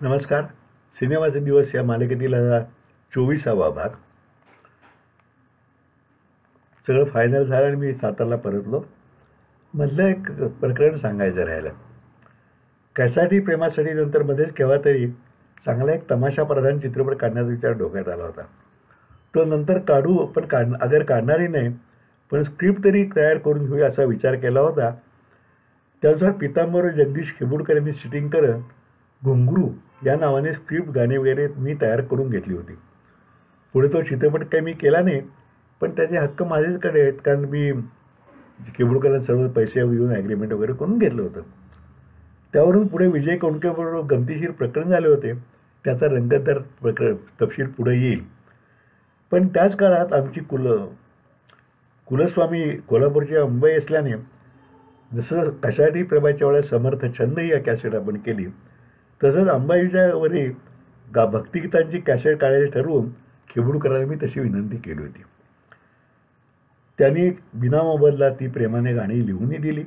नमस्कार. सिनेमाचे दिवस या मालिकेतील हा 24वा भाग. सगळं फायनल झालं आणि मी सातारला परतलो. मधलं एक प्रकरण सांगायचं राहिलं. कशासाठी प्रेमासाठी नंतर मध्येच केव्हा तरी चांगला एक तमाशा प्रधान चित्रपट काढण्याचा विचार डोक्यात आला होता. तो नंतर काढू, पण अगर काढणारही नाही, पण स्क्रिप्ट तरी तयार करून घेऊया असा विचार केला होता. त्यानुसार पितांबर जगदीश खेबुडकर यांनी सिटिंग करत घुंगरू या नावाने स्क्रिप्ट, गाणे वगैरे मी तयार करून घेतली होती. पुढे तो चित्रपट काही मी केला नाही, पण त्याचे हक्क माझ्याकडे आहेत, कारण मी खेबुडकरांना सर्व पैसे घेऊन ॲग्रीमेंट वगैरे करून घेतलं होतं. त्यावरून पुढे विजय कोंडकेबरोबर गमतीशीर प्रकरण झाले होते. त्याचा रंगतदार तपशील पुढे येईल. पण त्याच काळात आमची कुलस्वामी कोल्हापूरची अंबाई असल्याने जसं कशासाठी प्रेमाच्या वेळेस समर्थ छंद या कॅसेट आपण केली, तसंच अंबाईच्या वरी भक्तिगीतांची कॅसेट काढायची ठरवून खेबुडकरांना मी तशी विनंती केली होती. त्यांनी बिना मोबदला ती प्रेमाने गाणी लिहूनही दिली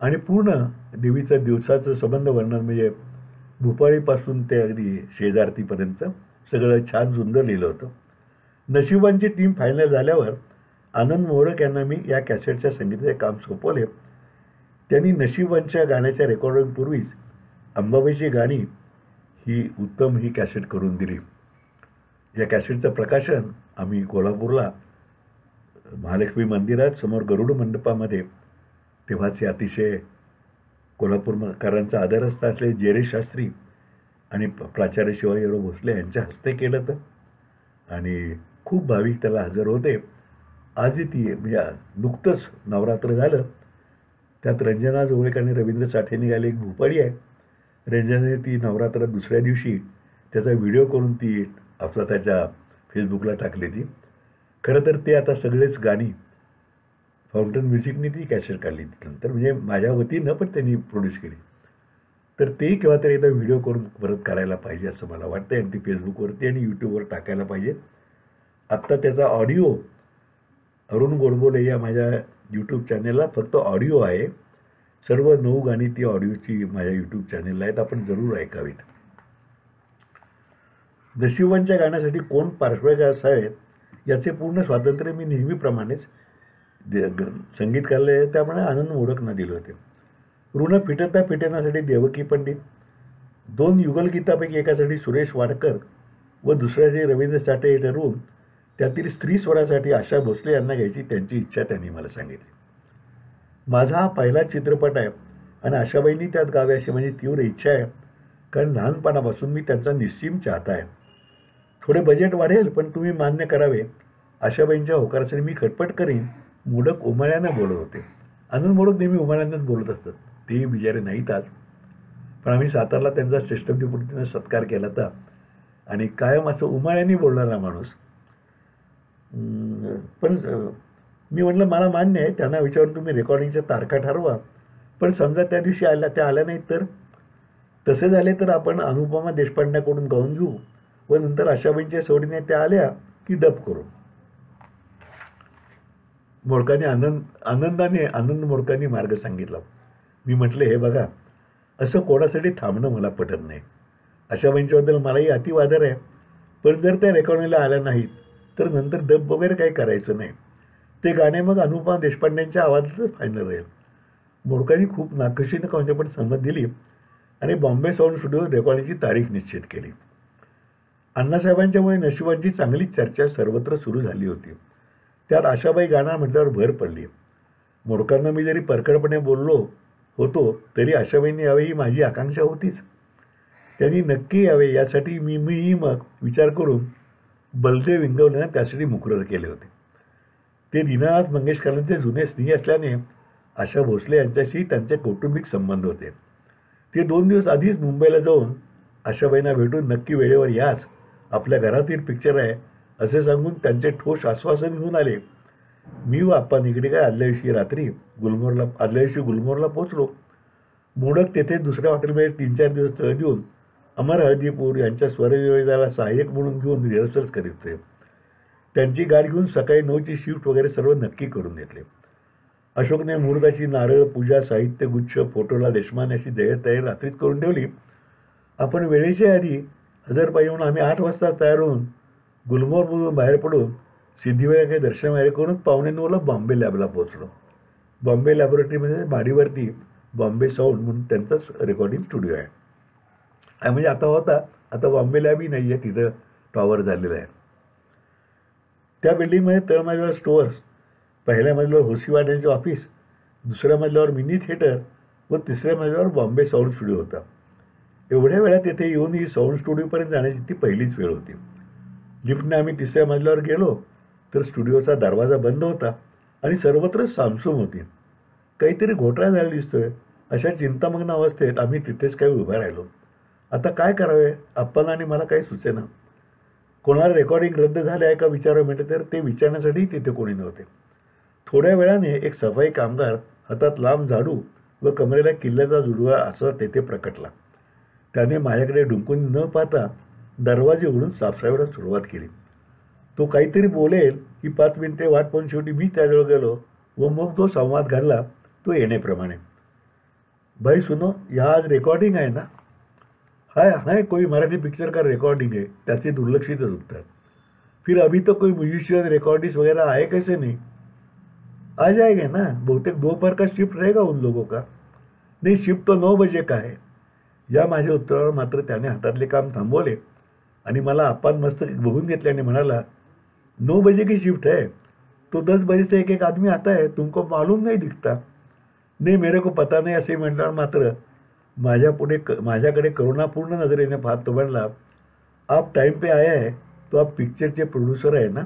आणि पूर्ण देवीचं दिवसाचं संबंध वर्णन म्हणजे भूपाळीपासून ते अगदी शेजारतीपर्यंत सगळं छान सुंदर लिहिलं होतं. नशिबांची टीम फायनल झाल्यावर आनंद मोडक यांना मी या कॅसेटच्या संगीताचे काम सोपवले. त्यांनी नशिबांच्या गाण्याच्या रेकॉर्डिंगपूर्वीच अंबाबाईची गाणी ही उत्तम ही कॅसेट करून दिली. या कॅसेटचं प्रकाशन आम्ही कोल्हापूरला महालक्ष्मी मंदिरात समोर गरुड मंडपामध्ये, तेव्हाचे अतिशय कोल्हापूरकरांचा आदरस्थ असलेले जेरे शास्त्री आणि प्राचार्य शिवाजीराव भोसले यांच्या हस्ते केलं होतं आणि खूप भाविक त्याला हजर होते. आजही ती म्हणजे नुकतंच नवरात्र झालं, त्यात रंजना जोगळेकर आणि रवींद्र साठे निघाले एक भूपाळी आहे. रंजनाने ती नवरात्र दुसऱ्या दिवशी त्याचा व्हिडिओ करून ती स्वतःच्या फेसबुकला टाकली ती. खरं तर ते आता सगळेच गाणी फाउंटन म्युझिकने ती कॅसेट काढली नंतर, म्हणजे माझ्या वतीनं पण त्यांनी प्रोड्यूस केली. तर तेही केव्हा तरी एकदा व्हिडिओ करून परत करायला पाहिजे असं मला वाटतं आणि ती फेसबुकवरती आणि यूट्यूबवर टाकायला पाहिजे. आत्ता त्याचा ऑडिओ अरुण गोडबोले या माझ्या यूट्यूब चॅनेलला फक्त ऑडिओ आहे. सर्व 9 गाणी ती ऑडिओची माझ्या यूट्यूब चॅनेलला आहेत, आपण जरूर ऐकावीत. नशिबांच्या गाण्यासाठी कोण पार्श्वगायक असावेत याचे पूर्ण स्वातंत्र्य मी नेहमीप्रमाणेच संगीतकाराला त्याप्रमाणे आनंद मोडकना दिले होते. ऋण फिटता फिटण्यासाठी देवकी पंडित, 2 युगलगीतापैकी एकासाठी सुरेश वाडकर व दुसऱ्यासाठी रवींद्र साठे ठरवून त्यातील स्त्री स्वरासाठी आशा भोसले यांना घ्यायची त्यांची इच्छा त्यांनी मला सांगितली. माझा हा पहिला चित्रपट आहे आणि आशाबाईंनी त्यात गावे अशी माझी तीव्र इच्छा आहे, कारण लहानपणापासून मी त्यांचा निश्चिम चाहता आहे. थोडे बजेट वाढेल, पण तुम्ही मान्य करावे. आशाबाईंच्या होकारासाठी मी खटपट करीन. मोडक उमाळ्यानं बोलत होते. आनंद मोडक नेहमी उमाळ्यानंच बोलत असतात, तेही बिचारे नाहीत आज. पण आम्ही सातारला त्यांचा श्रेष्ठपतीपूर्तीनं सत्कार केला होता आणि कायम असं उमाळ्याने बोलणारा माणूस. पण मी म्हटलं मला मान्य आहे, त्यांना विचारून तुम्ही रेकॉर्डिंगच्या तारखा ठरवा, पण समजा त्या दिवशी त्या आल्या नाहीत तर तसे झाले तर आपण अनुपमा देशपांड्याकडून गाऊन घेऊ व नंतर आशाबाईंच्या सोडीने त्या आल्या की डब करू. मोडकांनी आनंद मोडकांनी मार्ग सांगितला. मी म्हटलं हे बघा, असं कोणासाठी थांबणं मला पटत नाही. आशाबाईंच्याबद्दल मलाही अतिवादर आहे, पण जर त्या रेकॉर्डिंगला आल्या नाहीत तर नंतर डब वगैरे काही करायचं नाही. ते गाणे मग अनुपमा देशपांड्यांच्या आवाजातच फायनल राहील. मोडकांनी खूप नाकशीनं कोणत्या पण संमत दिली आणि बॉम्बे साऊंड स्टुडिओ रेकॉर्डिंगची तारीख निश्चित केली. अण्णासाहेबांच्यामुळे नशिबांची चांगली चर्चा सर्वत्र सुरू झाली होती. त्यात आशाबाई गाणं म्हटल्यावर भर पडली. मोडकांना मी जरी परखडपणे बोललो होतो तरी आशाबाईंनी यावे ही माझी आकांक्षा होतीच. त्यांनी नक्की यावे यासाठी मी मग विचार करून बलदेव इंगवलेनं त्यासाठी मुकरर केले होते. ते दीनानाथ मंगेशकरांचे जुने स्नेही असल्याने आशा भोसले यांच्याशी त्यांचे कौटुंबिक संबंध होते. ते 2 दिवस आधीच मुंबईला जाऊन आशाबाईंना भेटून नक्की वेळेवर याच, आपल्या घरातील पिक्चर आहे असे सांगून त्यांचे ठोस आश्वासन घेऊन आले. मी व आप्पा निगडीकर आदल्या दिवशी गुलमोरला पोचलो. मोडक तेथे दुसऱ्या हॉटेलमध्ये 3-4 दिवस तळ देऊन अमर हळदीपूर यांच्या स्वरविभागाला सहाय्यक म्हणून घेऊन रिहर्सल्स करीत होते. त्यांची गाडी घेऊन सकाळी 9ची शिफ्ट वगैरे सर्व नक्की करून घेतले. अशोकने मुहूर्ताची नारळ, पूजा, साहित्य, गुच्छ, फोटोला देशमान अशी तयारी रात्रीच करून ठेवली. आपण वेळेच्या आधी हजर पाहिजे म्हणून आम्ही 8 वाजता तयार होऊन गुलमोहरमधून बाहेर पडून सिद्धिविनायक हे दर्शन वगैरे करून 8:45ला बॉम्बे लॅबला पोहोचलो. बॉम्बे लॅबोरेटरीमध्ये माडीवरती बॉम्बे साऊंड म्हणून त्यांचाच रेकॉर्डिंग स्टुडिओ आहे. म्हणजे आता होता, आता बॉम्बे लॅबही नाही आहे, तिथं टॉवर झालेलं आहे. त्या बिल्डिंगमध्ये तळमजल्यावर स्टोअर्स, पहिल्या मजल्यावर होसीवाड यांचे ऑफिस, दुसऱ्या मजल्यावर मिनी थिएटर व तिसऱ्या मजल्यावर बॉम्बे साऊंड स्टुडिओ होता. एवढ्या वेळात येथे येऊन ही साऊंड स्टुडिओपर्यंत जाण्याची ती पहिलीच वेळ होती. लिफ्टने आम्ही तिसऱ्या मजल्यावर गेलो तर स्टुडिओचा दरवाजा बंद होता आणि सर्वत्र सामसूम होती. काहीतरी घोटाळा झाला दिसतोय अशा चिंतामग्न अवस्थेत आम्ही तिथेच काही उभा राहिलो. आता काय करावे आपण आणि मला काही सुचेना. कोणाला रेकॉर्डिंग रद्द झाले आहे का विचारावं म्हटलं तर ते विचारण्यासाठी तिथे कोणी नव्हते. थोड्या वेळाने एक सफाई कामगार हातात लांब झाडू व कमरेला किल्ल्याचा जुडवा असं तेथे प्रकटला. त्याने माझ्याकडे डुंकून न पाहता दरवाजे उघडून साफसफाईला सुरुवात केली. तो काहीतरी बोलेल ही 5 मिनिटे वाट पाहून शेवटी मी त्याजवळ गेलो व मग तो संवाद घडला तो येण्याप्रमाणे. भाई सुनो, यहाँ आज रिकॉर्डिंग आहे ना? हाय हाय, कोई मराठी पिक्चर का रिकॉर्डिंग है, त्याचे दुर्लक्षितच उत्तर. फिर अभी तो कोई म्यूजिशियन रिकॉर्डिस्ट वगैरह आए कैसे नहीं? आ जाएंगे ना, बहुतेक दोपहर का शिफ्ट रहेगा उन लोगों का. नहीं, शिफ्ट तो 9 बजे का है. या माझ्या उत्तरावर मात्र त्याने हातातले काम थांबवले आणि मला आपण मस्त बघून घेतल्याने म्हणाला, 9 बजे की शिफ्ट है, तो 10 बजे से एक एक आदमी आता है, तुमको मालूम नहीं दिखता? नहीं, मेरे को पता नहीं असे म्हटल्यावर मात्र माझ्याकडे करुणापूर्ण नजरेने पाहत तो म्हणला, आप टाइम पे आया है तो आप पिक्चरचे प्रोड्युसर आहे ना,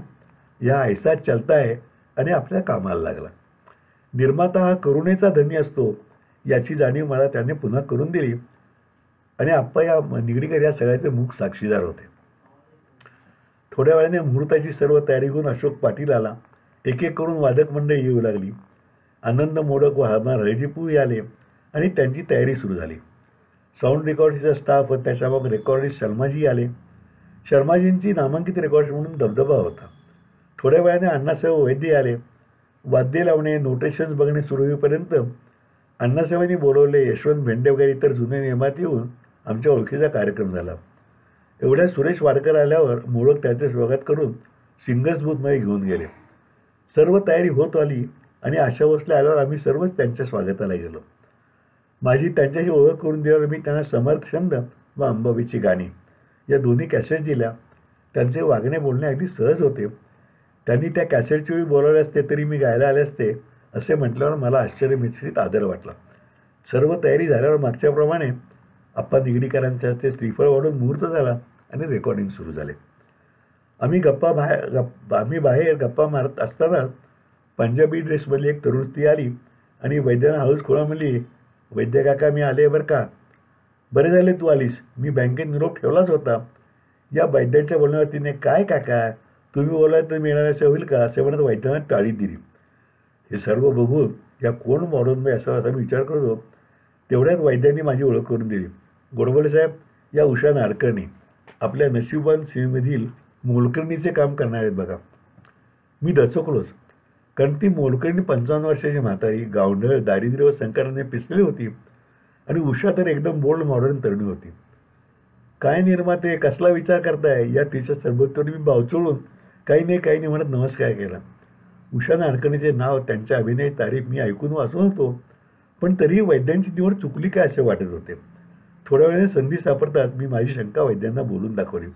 या ऐसा चलता है, आणि आपल्या कामाला लागला. निर्माता हा करुणेचा धनी असतो याची जाणीव मला त्याने पुन्हा करून दिली आणि आप्पा या निगडीकर या सगळ्याचे मूक साक्षीदार होते. थोड्या वेळाने मुहूर्ताची सर्व तयारी करून अशोक पाटील आला. एक एक करून वादक मंडळी येऊ लागली. आनंद मोडक व हळदीपूर आले आणि त्यांची तयारी सुरू झाली. साऊंड रेकॉर्डिंगचा स्टाफ व त्याच्या मग रेकॉर्डिस्ट शर्माजी आले. शर्माजींची नामांकित रेकॉर्डिस्ट म्हणून दबदबा होता. थोड्या वेळाने अण्णासाहेब वैद्य आले. वाद्य लावणे, नोटेशन्स बघणे सुरू होईपर्यंत अण्णासाहेबांनी बोलवले यशवंत भेंडे वगैरे इतर जुने नियमात येऊन आमच्या ओळखीचा कार्यक्रम झाला. एवढ्या सुरेश वाडकर आल्यावर मोडक त्याचे स्वागत करून सिंगर्स बूथमध्ये घेऊन गेले. सर्व तयारी होत आली आणि आशा भोसले आल्यावर आम्ही सर्वच त्यांच्या स्वागताला गेलो. माझी त्यांच्याशी ओळख करून दिल्यावर मी त्यांना समर्थ छंद व अंबाबाईची गाणी या दोन्ही कॅसेट दिल्या. त्यांचे वागणे बोलणे अगदी सहज होते. त्यांनी त्या कॅसेटची वेळी बोलावले असते तरी मी गायला आले असते असे म्हटल्यावर मला आश्चर्यमिश्रित आदर वाटला. सर्व तयारी झाल्यावर मागच्याप्रमाणे आप्पा निगडीकरांच्या हस्ते श्रीफळ वाढून मुहूर्त झाला आणि रेकॉर्डिंग सुरू झाले. आम्ही बाहेर गप्पा मारत असताना पंजाबी ड्रेसमधली एक तरुण स्त्री आली आणि वैद्यांना हळूच खोळा म्हणली, वैद्य काका मी आले बरं का. बरे झाले तू आलीस, मी बँकेत निरोप ठेवलाच होता. या वैद्यांच्या बोलण्यावर तिने, काय काका तुम्ही बोलाय तर मिळणार असे होईल का असे म्हणत वैद्यांना टाळी दिली. हे सर्व बघून या कोण मॉडर्न बाई असा मी विचार करतो. तेवढ्यात वैद्यांनी माझी ओळख करून दिली. गोडबोले साहेब, या उषा नाडकर्णी आपल्या नशिबान सिनेमधील मोलकर्णीचे काम करणार आहेत बघा. मी दचकलोच, कारण ती मोलकर्णी 55 वर्षाची म्हातारी, गावंढळ, दारिद्र्य व संकटाने पिसलेली होती आणि उषा तर एकदम बोल्ड मॉडर्न तरुणी होती. काय निर्माते, कसला विचार करताय या तिच्या सरबत्तोनी मी बावचळून काही नाही म्हणत नमस्कार केला. उषा नाडकर्णीचे नाव, त्यांच्या अभिनय तारीफ मी ऐकून वाचून होतो, पण तरीही वैद्यांची निवड चुकली काय असे वाटत होते. थोड्या वेळाने संधी सापडतात मी माझी शंका वैद्यांना बोलून दाखवली.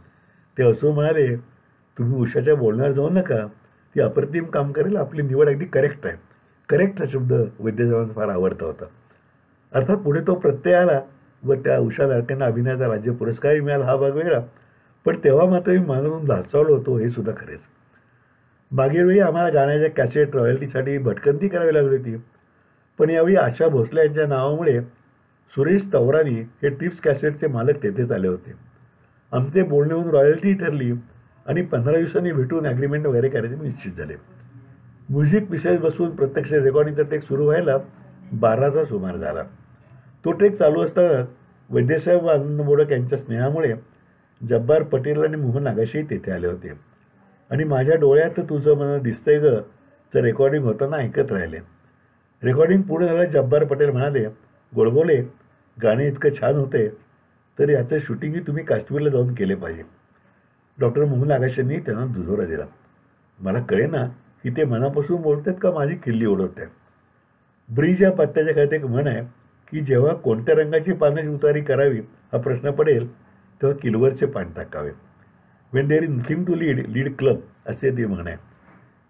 ते असं म्हणाले, तुम्ही उषाच्या बोलण्यावर जाऊ नका, ती अप्रतिम काम करेल, आपली निवड अगदी करेक्ट आहे. करेक्ट हा शब्द वैद्यसाहेबांना फार आवडता होता. अर्थात पुढे तो प्रत्यय आला व त्या उषा नाडकर्णींना अभिनयाचा राज्य पुरस्कारही मिळाला हा भाग वेगळा, पण तेव्हा मात्र मी मनातून धाचावलो होतो हे सुद्धा खरेच. मागील वेळी आम्हाला गाण्याच्या कॅसेट रॉयल्टीसाठी भटकंती करावी लागली होती, पण यावेळी आशा भोसले यांच्या नावामुळे सुरेश तवरानी हे टिप्स कॅसेटचे मालक तेथेच आले होते. आमचे बोलणे होऊन रॉयल्टी ठरली आणि 15 दिवसांनी भेटून ॲग्रीमेंट वगैरे करायचे निश्चित झाले. म्युझिक विषय बसून प्रत्यक्ष रेकॉर्डिंगचा टेक सुरू व्हायला 12चा सुमार झाला. तो टेक चालू असताना वैद्यसाहेब व आनंद मोडक यांच्या स्नेहामुळे जब्बार पटेल आणि मोहन आगाशीही तेथे आले होते आणि माझ्या डोळ्यात तुझं मन दिसतंय ग चं रेकॉर्डिंग होताना ऐकत राहिले. रेकॉर्डिंग पूर्ण झालं. जब्बार पटेल म्हणाले, गोडबोले गाणे इतकं छान होते तर याचं शूटिंगही तुम्ही काश्मीरला जाऊन केले पाहिजे. डॉक्टर मोहन आगाशांनी त्यांना दुजोरा दिला. मला कळेना की ते मनापासून बोलतात का माझी किल्ली उडवत आहेत. ब्रिज या पत्त्याच्या खाली एक म्हण आहे की जेव्हा कोणत्या रंगाची पाण्याची उतारी करावी हा प्रश्न पडेल तेव्हा किलवरचे पान टाकावे. When there is nothing to lead, lead club असे ते म्हण आहे.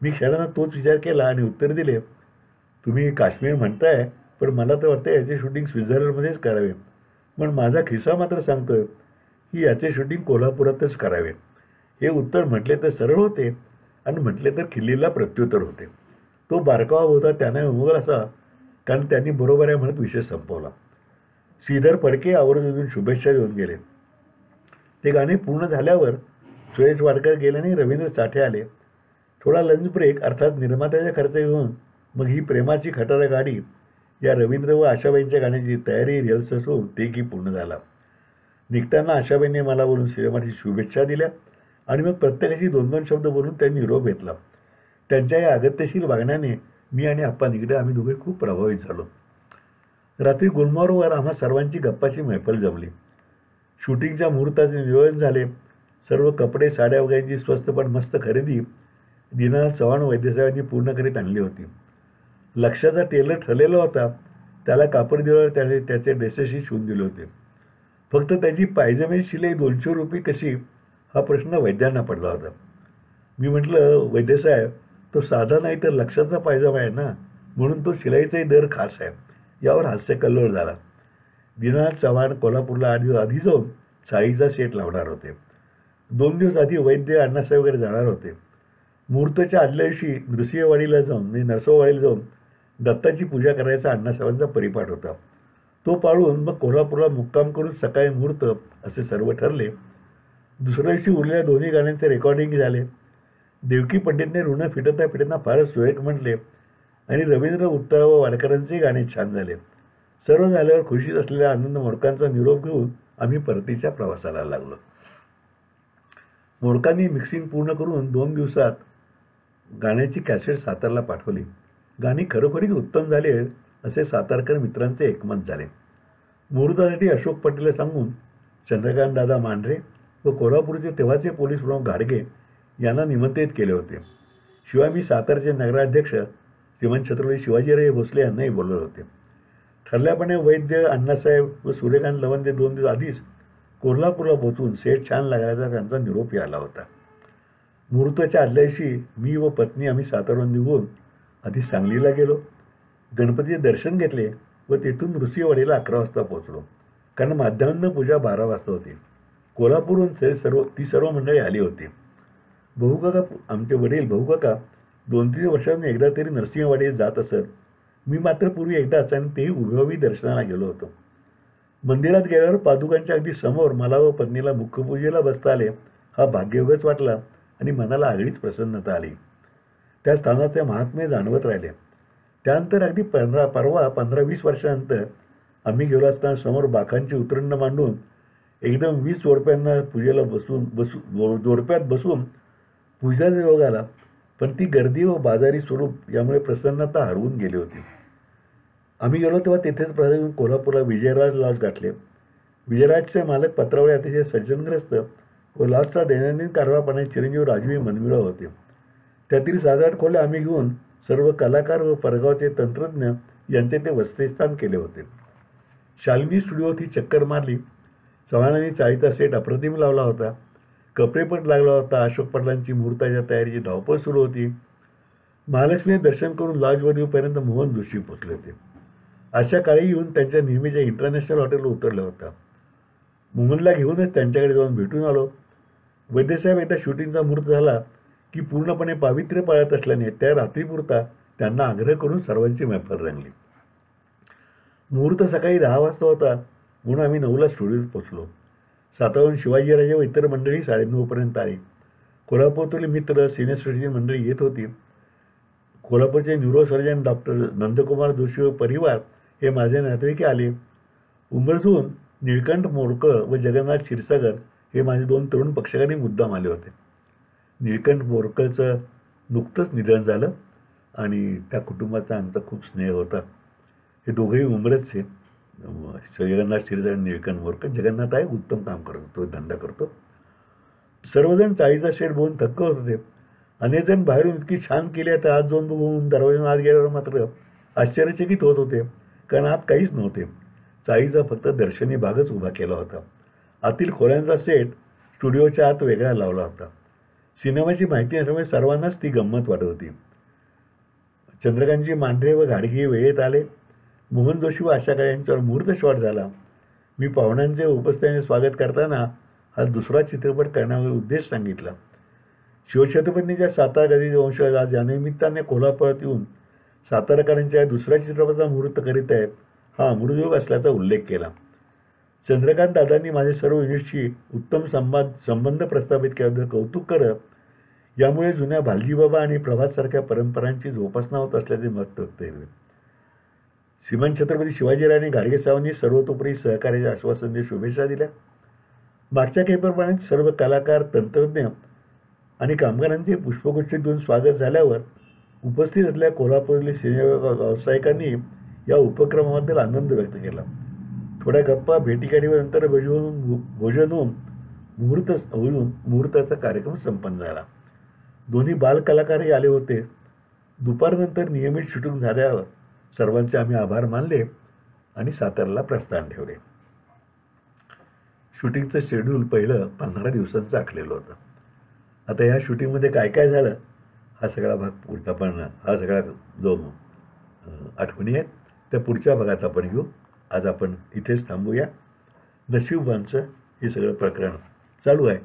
मी क्षणानं तोच विचार केला आणि उत्तर दिले, तुम्ही काश्मीर म्हणताय पण मला तर वाटतं याचे शूटिंग स्वित्झर्लंडमध्येच करावे. पण माझा खिस्सा मात्र सांगतोय की याचे शूटिंग कोल्हापुरातच करावे. हे उत्तर म्हटले तर सरळ होते आणि म्हटले तर खिल्लीला प्रत्युत्तर होते. तो बारकावा होता त्याने उमगल असा, कारण त्यांनी बरोबर आहे म्हणत विषय संपवला. श्रीधर फडके आवर्जून शुभेच्छा देऊन गेले. ते गाणे पूर्ण झाल्यावर सुरेश वाडकर गेल्याने रवींद्र साठे आले. थोडा लंच ब्रेक अर्थात निर्मात्याचा खर्च घेऊन मग ही प्रेमाची खटारा गाडी या रवींद्र व आशाबाईंच्या गाण्याची तयारी रिहर्सल असून तेही पूर्ण झाला. निघताना आशाबाईंनी मला बोलून सिनेमाची शुभेच्छा दिल्या आणि मग प्रत्येकाशी 2-2 शब्द बोलून त्यांनी निरोप घेतला. त्यांच्या या अगत्यशील वागण्याने मी आणि आप्पा निगडे आम्ही दोघे खूप प्रभावित झालो. रात्री गुलमोहरवर आम्हा सर्वांची गप्पाची मैफल जमली. शूटिंगच्या मुहूर्ताचे नियोजन झाले. सर्व कपडे साड्या वगैरेची स्वस्त पण मस्त खरेदी दीनानाथ चव्हाण वैद्यसाहेबांनी पूर्ण करीत आणली होती. लक्षाचा टेलर ठरलेला होता. त्याला कापड दिल्यावर त्याने त्याचे ड्रेसेसही शिवून दिले होते. फक्त त्याची पायजमेची शिलाई 200 रुपये कशी हा प्रश्न वैद्यांना पडला होता. मी म्हटलं, वैद्यसाहेब तो साधा नाही तर लक्षाचा पायजमा आहे ना, म्हणून तो शिलाईचाही दर खास आहे. यावर हास्यकल्लोळ झाला. दीनानाथ चव्हाण कोल्हापूरला 8 दिवस आधी जाऊन साडीचा सेट लावणार होते. 2 दिवस आधी वैद्य अण्णासाहेब वगैरे जाणार होते. मुहूर्ताच्या आदल्या दिवशी नृसिंहवाडीला जाऊन दत्ताची पूजा करायचा अण्णासाहेबांचा परिपाठ होता. तो पाळून मग कोल्हापूरला मुक्काम करून सकाळी मुहूर्त असे सर्व ठरले. दुसऱ्या दिवशी उरलेल्या दोन्ही गाण्यांचे रेकॉर्डिंग झाले. देवकी पंडितने ऋण फिटता फारच सुरेख म्हटले आणि रवींद्र उत्तरा व वाडकरांचे गाणे छान झाले. सर्व झाल्यावर खुशीत असलेल्या आनंद मोडकांचा निरोप घेऊन आम्ही परतीच्या प्रवासाला लागलो. मोडकांनी मिक्सिंग पूर्ण करून 2 दिवसात गाण्याची कॅसेट सातारला पाठवली. गाणी खरोखरीच उत्तम झाली असे सातारकर मित्रांचे एकमत झाले. मुहूर्तासाठी अशोक पटेलला सांगून चंद्रकांत दादा मांढरे व कोल्हापूरचे तेव्हाचे पोलीस प्रमुख घाडगे यांना निमंत्रित केले होते. शिवाय मी सातारचे नगराध्यक्ष श्रीमंत छत्रपती शिवाजीराव भोसले यांनाही बोलवले होते. ठरल्याप्रमाणे वैद्य अण्णासाहेब व सूर्यकांत लवंदे 2 दिवस आधीच कोल्हापूरला पोहोचून सेट छान लागायचा त्यांचा निरोप आला होता. मुहूर्ताच्या आदल्या दिवशी मी व पत्नी आम्ही सातारहून निघून आधी सांगलीला गेलो. गणपतीचे दर्शन घेतले व तेथून नृसिंहवाडीला 11 वाजता पोहोचलो, कारण माध्यान्ह पूजा 12 वाजता होती. कोल्हापूरहून ती सर्व मंडळी आली होती. भाऊकाका, आमचे वडील भाऊकाका 2-3 वर्षांनी एकदा तरी नरसिंहवाडीत जात असत. मी मात्र पूर्वी एकदाच आणि तेही उभ्याउभी दर्शनाला गेलो होतो. मंदिरात गेल्यावर पादुकांच्या अगदी समोर मला व पत्नीला मुख्यपूजेला बसता आले हा भाग्ययोगच वाटला आणि मनाला आगळीच प्रसन्नता आली. त्या स्थानाचे महात्म्य जाणवत राहिले. त्यानंतर अगदी 15-20 वर्षानंतर आम्ही गेलो असताना समोर बाखांची उतरंड मांडून एकदम 20 जोडप्यांना पूजेला जोडप्यात बसून पूजाचा योग आला. पण ती गर्दी व बाजारी स्वरूप यामुळे प्रसन्नता हरवून गेली होती. आम्ही गेलो तेव्हा तेथेच प्रथम कोल्हापूरला विजयराज लॉज गाठले. विजयराजचे मालक पत्रावळे अतिशय सज्जनग्रस्त व लॉजचा दैनंदिन कारभारपणे चिरंजीव राजवी मनमिळाव होते. त्यातील 7-8 खोल्या आम्ही घेऊन सर्व कलाकार व परगावचे तंत्रज्ञ यांचे ते वसतिस्थान केले होते. शालिनी स्टुडिओत ही चक्कर मारली. चव्हाणांनी चाळीचा सेट अप्रतिम लावला होता. कपडेपट लागला होता. अशोक पटलांची मुहूर्ताच्या तयारीची धावपळ सुरू होती. महालक्ष्मीचे दर्शन करून लॉजवर येऊपर्यंत मोहन जोशी पोचले होते. अशा काळी येऊन त्यांच्या नेहमीच्या इंटरनॅशनल हॉटेलवर उतरला होता. मोहनला घेऊनच त्यांच्याकडे जाऊन भेटून आलो. वैद्यसाहेब एकदा शूटिंगचा मुहूर्त झाला की पूर्णपणे पावित्र्य पाळत असल्याने त्या रात्रीपुरता त्यांना आग्रह करून सर्वांची मैफल रंगली. मुहूर्त सकाळी 10 वाजता होता म्हणून आम्ही 9ला स्टुडिओत पोचलो. सातारहून शिवाजीराजे व इतर मंडळी 9:30पर्यंत आली. कोल्हापूरातील मित्र सिनियर सिटीजन मंडळी येत होती. कोल्हापूरचे न्यूरोसर्जन डॉक्टर नंदकुमार जोशी व परिवार हे माझे नातेवाईक आले. उमरजून निळकंठ मोरकर व जगन्नाथ क्षीरसागर हे माझे 2 तरुण पक्षकारी मुद्दाम आले होते. निळकंठ मोरकरचं नुकतंच निधन झालं आणि त्या कुटुंबाचा आमचा खूप स्नेह होता. हे दोघेही उमरजचे. जगन्नाथ श्रीधर आणि निळकंठ मोरकर. जगन्नाथ आहे, उत्तम काम करतो, तो धंदा करतो. सर्वजण चाळीचा शेड बघून थक्क होत होते. अनेक जण बाहेरून इतकी छान केली आहे तर आत जाऊन बघून दरवाजातून आत गेल्यावर मात्र आश्चर्यचकित होत होते, कारण आत काहीच नव्हते. चाळीचा फक्त दर्शनी भागच उभा केला होता. आतील खोल्यांचा सेट स्टुडिओच्या आत वेगळा लावला होता. सिनेमाची माहिती असल्यामुळे सर्वांनाच ती गंमत वाटत होती. चंद्रकांतजी मांढरे व घाडगे वेळेत आले. मोहन जोशी व आशाकाळे यांच्यावर मुहूर्त शॉट झाला. मी पाहुण्यांचे उपस्थितीने स्वागत करताना हा दुसरा चित्रपट करण्याचा उद्देश सांगितला. शिवछत्रपतींच्या सातारा गदी वंशज आज या निमित्ताने कोल्हापुरात येऊन सातारकरांच्या दुसऱ्या चित्रपटाचा मुहूर्त करीत आहेत, हा अमृतयोग असल्याचा उल्लेख केला. चंद्रकांत दादांनी माझे सर्व युनिट्सशी उत्तम संबंध प्रस्थापित केल्याबद्दल कौतुक करत यामुळे जुन्या भालजीबाबा आणि प्रभातसारख्या परंपरांची जोपासना होत असल्याचे मत व्यक्त केले. श्रीमंत छत्रपती शिवाजीराव आणि गाडगेसाहेबांनी सर्वतोपरी सहकार्याचे आश्वासन देत शुभेच्छा दिल्या. मागच्या खेपेप्रमाणे सर्व कलाकार, तंत्रज्ञ आणि कामगारांचे पुष्पगुच्छ देऊन स्वागत झाल्यावर उपस्थित असलेल्या कोल्हापुरातील सिनेमा व्यावसायिकांनी या उपक्रमाबद्दल आनंद व्यक्त केला. थोड्या गप्पा भेटीगाडीवर नंतर भोजन होऊन मुहूर्ताचा कार्यक्रम संपन्न झाला. दोन्ही बालकलाकारही आले होते. दुपारनंतर नियमित शूटिंग झाल्यावर सर्वांचे आम्ही आभार मानले आणि साताऱ्याला प्रस्थान ठेवले. शूटिंगचं शेड्यूल पहिलं 15 दिवसांचं आखलेलं होतं. आता ह्या शूटिंगमध्ये काय काय झालं हा सगळा भाग पुढचा, पण हा सगळा जो आठवणी आहेत त्या पुढच्या भागात आपण घेऊ. आज आपण इथेच थांबूया. नशीबवांचं हे सगळं प्रकरण चालू आहे.